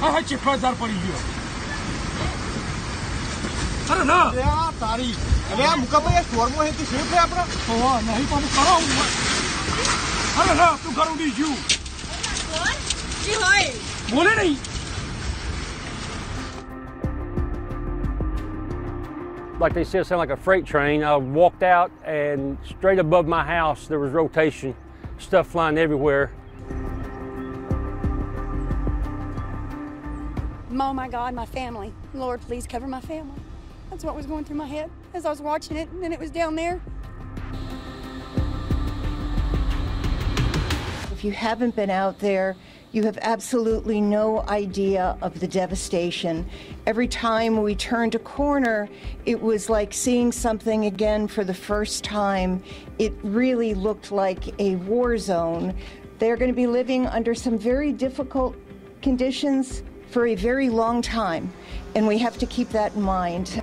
હા ચેપદાર પડી ગયો. અરે ના તારી અરે આ મુકાભાઈ સ્ટોરમાં હે કે સેફ છે આપણે ઓહ નહીં પણ કરો અરે ના તું ઘર ઉડી ગયું જી હોય બોલે નહીં. Like they said, it sounded like a freight train. I walked out and straight above my house there was rotation, stuff flying everywhere. Oh my God, my family. Lord, please cover my family. That's what was going through my head as I was watching it, and then it was down there. If you haven't been out there, you have absolutely no idea of the devastation. Every time we turned a corner, it was like seeing something again for the first time. It really looked like a war zone. They're going to be living under some very difficult conditions for a very long time, and we have to keep that in mind.